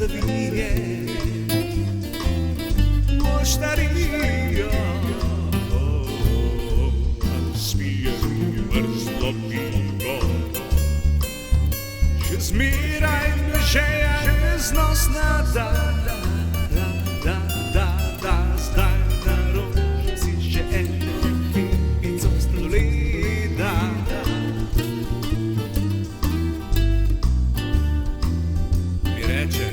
zavije poštarijo, spije mrzlo pivo, še zmeraj žeja neznosna, da zdaj na rožici še eno pipico sladoleda. Mi reče,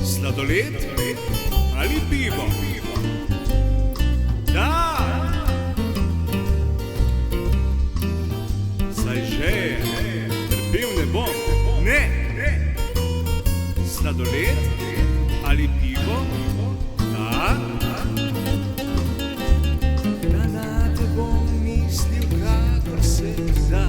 sladoled ali pivo? Da, saj že trpel ne bom. Ne, sladoled ali pivo? Da, da na te bom mislil, kakor se da.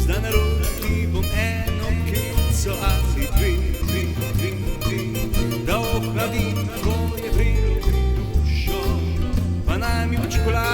Zdaj na rožki bom eno klico ali dve, da ohladim tvoje vrelo dušo, pa naj mi v čokoladi